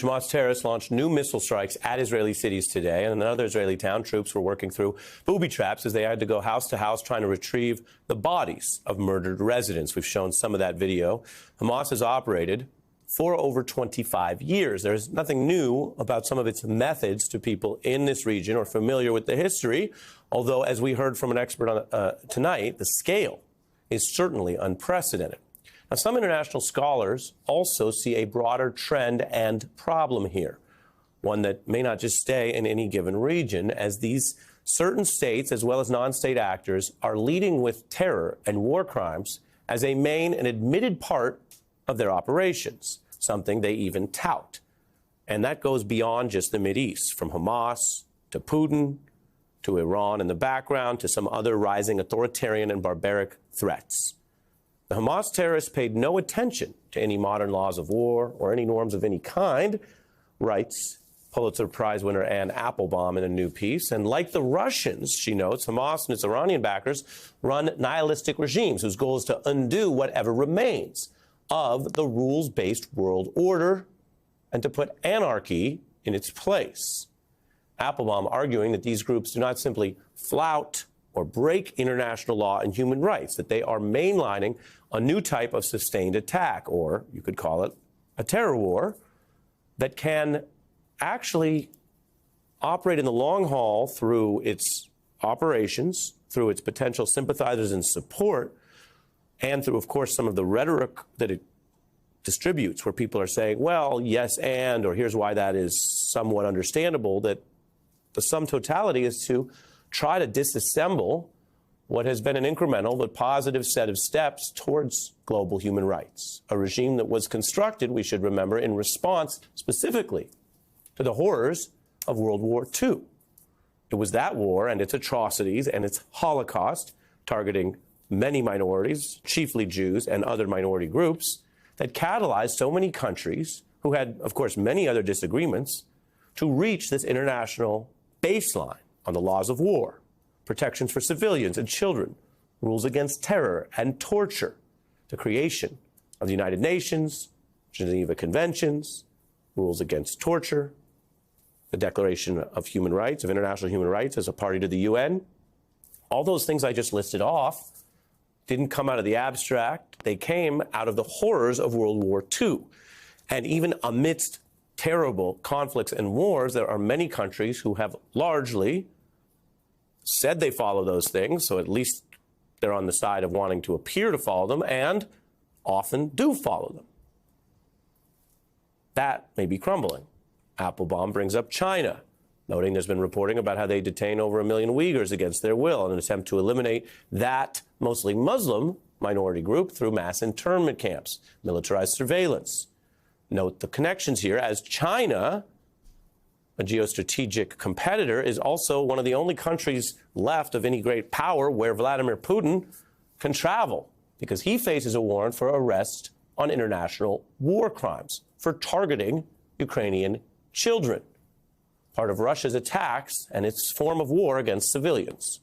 Hamas terrorists launched new missile strikes at Israeli cities today, and in another Israeli town, troops were working through booby traps as they had to go house to house trying to retrieve the bodies of murdered residents. We've shown some of that video. Hamas has operated for over 25 years. There's nothing new about some of its methods to people in this region or familiar with the history, although, as we heard from an expert on, tonight, the scale is certainly unprecedented. Now, some international scholars also see a broader trend and problem here, one that may not just stay in any given region, as these certain states, as well as non-state actors, are leading with terror and war crimes as a main and admitted part of their operations, something they even tout. And that goes beyond just the Mideast, from Hamas to Putin to Iran in the background to some other rising authoritarian and barbaric threats. The Hamas terrorists paid no attention to any modern laws of war or any norms of any kind, writes Pulitzer Prize winner Anne Applebaum in a new piece. And like the Russians, she notes, Hamas and its Iranian backers run nihilistic regimes whose goal is to undo whatever remains of the rules-based world order and to put anarchy in its place. Applebaum arguing that these groups do not simply flout or break international law and human rights, that they are mainlining a new type of sustained attack, or you could call it a terror war, that can actually operate in the long haul through its operations, through its potential sympathizers and support, and through, of course, some of the rhetoric that it distributes, where people are saying, well, yes, and, or here's why that is somewhat understandable, that the sum totality is to try to disassemble what has been an incremental but positive set of steps towards global human rights, a regime that was constructed, we should remember, in response specifically to the horrors of World War II. It was that war and its atrocities and its Holocaust, targeting many minorities, chiefly Jews and other minority groups, that catalyzed so many countries who had, of course, many other disagreements to reach this international baseline on the laws of war, protections for civilians and children, rules against terror and torture, the creation of the United Nations, Geneva Conventions, rules against torture, the Declaration of Human Rights, of International Human Rights as a party to the UN. All those things I just listed off didn't come out of the abstract. They came out of the horrors of World War II. And even amidst terrible conflicts and wars, there are many countries who have largely said they follow those things, so at least they're on the side of wanting to appear to follow them, and often do follow them. That may be crumbling. Applebaum brings up China, noting there's been reporting about how they detain over 1 million Uyghurs against their will in an attempt to eliminate that mostly Muslim minority group through mass internment camps, militarized surveillance. Note the connections here, as China, a geostrategic competitor, is also one of the only countries left of any great power where Vladimir Putin can travel, because he faces a warrant for arrest on international war crimes for targeting Ukrainian children, part of Russia's attacks and its form of war against civilians.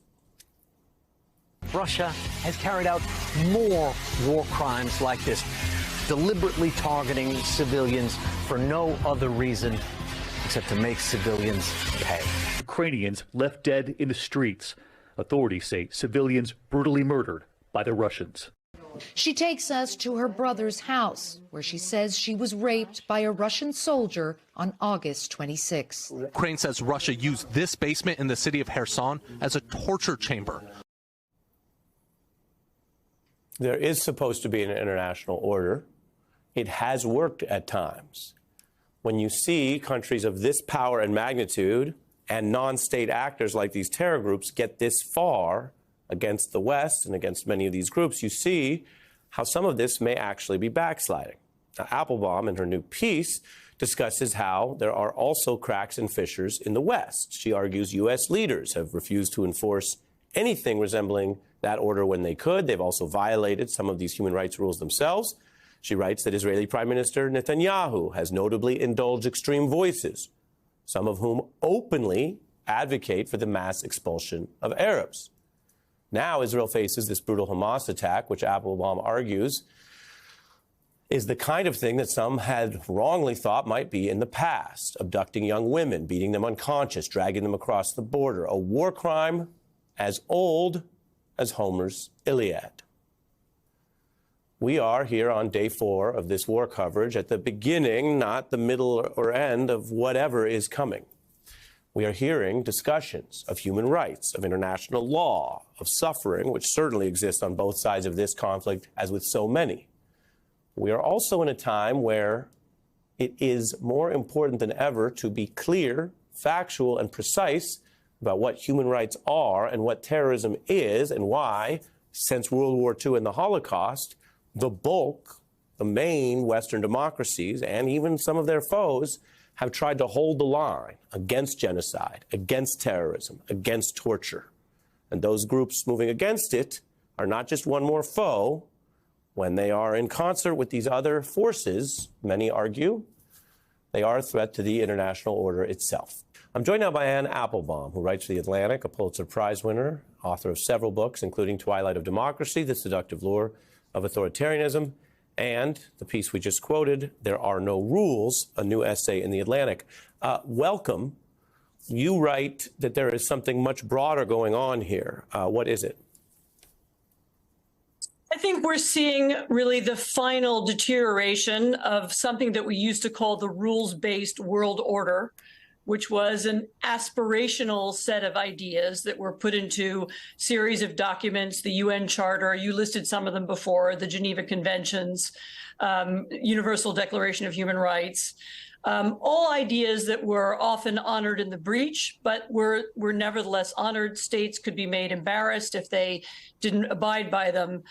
Russia has carried out more war crimes like this, deliberately targeting civilians for no other reason except to make civilians pay. Ukrainians left dead in the streets. Authorities say civilians brutally murdered by the Russians. She takes us to her brother's house, where she says she was raped by a Russian soldier on August 26. Ukraine says Russia used this basement in the city of Kherson as a torture chamber. There is supposed to be an international order. It has worked at times. When you see countries of this power and magnitude and non-state actors like these terror groups get this far against the West and against many of these groups, you see how some of this may actually be backsliding. Now, Applebaum, in her new piece, discusses how there are also cracks and fissures in the West. She argues U.S. leaders have refused to enforce anything resembling that order when they could. They've also violated some of these human rights rules themselves. She writes that Israeli Prime Minister Netanyahu has notably indulged extreme voices, some of whom openly advocate for the mass expulsion of Arabs. Now Israel faces this brutal Hamas attack, which Applebaum argues is the kind of thing that some had wrongly thought might be in the past. Abducting young women, beating them unconscious, dragging them across the border. A war crime as old as Homer's Iliad. We are here on day 4 of this war coverage at the beginning, not the middle or end of whatever is coming. We are hearing discussions of human rights, of international law, of suffering, which certainly exists on both sides of this conflict, as with so many. We are also in a time where it is more important than ever to be clear, factual, and precise about what human rights are and what terrorism is and why, since World War II and the Holocaust, the bulk, the main Western democracies, and even some of their foes, have tried to hold the line against genocide, against terrorism, against torture. And those groups moving against it are not just one more foe. When they are in concert with these other forces, many argue, they are a threat to the international order itself. I'm joined now by Anne Applebaum, who writes for The Atlantic, a Pulitzer Prize winner, author of several books, including Twilight of Democracy, The Seductive Lure of Authoritarianism, and the piece we just quoted, There Are No Rules, a new essay in The Atlantic. Welcome. You write that there is something much broader going on here. What is it? I think we're seeing really the final deterioration of something that we used to call the rules-based world order, which was an aspirational set of ideas that were put into series of documents, the UN Charter, you listed some of them before, the Geneva Conventions, Universal Declaration of Human Rights, all ideas that were often honored in the breach, but were nevertheless honored. States could be made embarrassed if they didn't abide by them.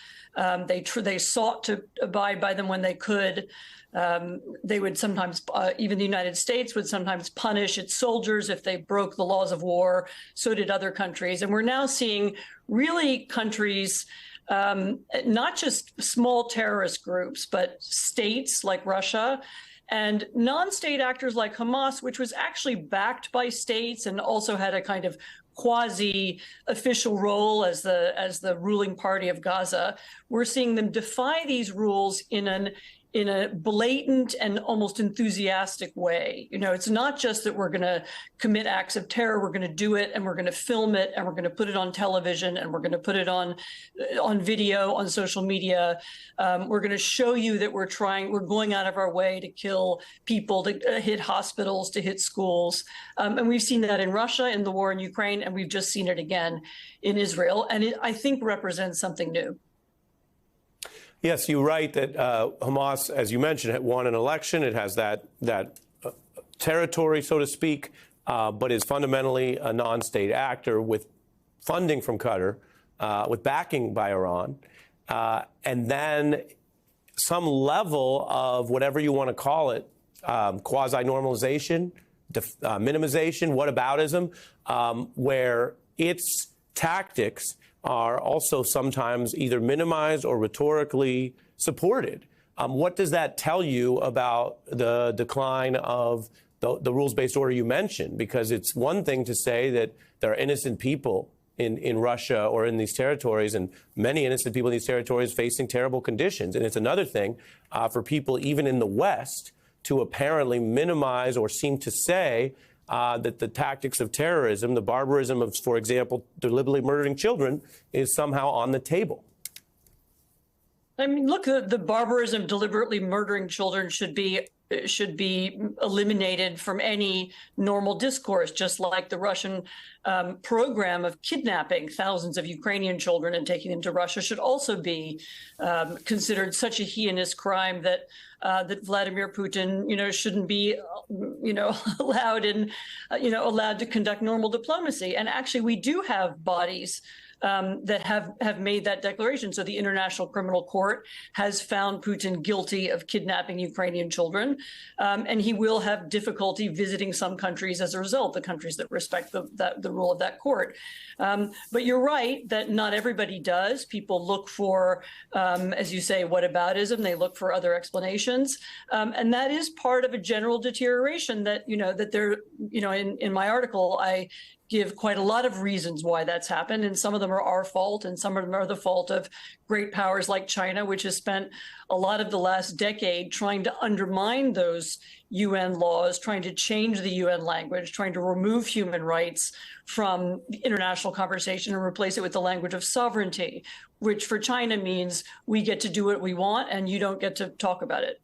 They sought to abide by them when they could. They would sometimes, even the United States would sometimes punish its soldiers if they broke the laws of war. So did other countries. And we're now seeing really countries, not just small terrorist groups, but states like Russia and non-state actors like Hamas, which was actually backed by states and also had a kind of quasi-official role as the ruling party of Gaza. We're seeing them defy these rules in a blatant and almost enthusiastic way. You know, it's not just that we're going to commit acts of terror, we're going to do it and we're going to film it and we're going to put it on television and we're going to put it on video, on social media. We're going to show you that we're going out of our way to kill people, to hit hospitals, to hit schools. And we've seen that in Russia, in the war in Ukraine, and we've just seen it again in Israel. And it, I think, represents something new. Yes, you write that Hamas, as you mentioned, had won an election. It has that territory, so to speak, but is fundamentally a non-state actor with funding from Qatar, with backing by Iran, and then some level of whatever you want to call it, quasi-normalization, minimization, whataboutism, where its tactics are also sometimes either minimized or rhetorically supported. What does that tell you about the decline of the rules-based order you mentioned? Because it's one thing to say that there are innocent people in Russia or in these territories, and many innocent people in these territories facing terrible conditions. And it's another thing for people even in the West to apparently minimize or seem to say that the tactics of terrorism, the barbarism of, for example, deliberately murdering children, is somehow on the table. I mean, look, the barbarism deliberately murdering children should be eliminated from any normal discourse, just like the Russian program of kidnapping thousands of Ukrainian children and taking them to Russia should also be considered such a heinous crime that that Vladimir Putin, shouldn't be, allowed to conduct normal diplomacy. And actually, we do have bodies that have made that declaration. So the International Criminal Court has found Putin guilty of kidnapping Ukrainian children, and he will have difficulty visiting some countries as a result, the countries that respect the rule of that court. But you're right that not everybody does. People look for, as you say, whataboutism. They look for other explanations, and that is part of a general deterioration that, that there, in my article, I give quite a lot of reasons why that's happened. And some of them are our fault, and some of them are the fault of great powers like China, which has spent a lot of the last decade trying to undermine those UN laws, trying to change the UN language, trying to remove human rights from the international conversation and replace it with the language of sovereignty, which for China means we get to do what we want and you don't get to talk about it.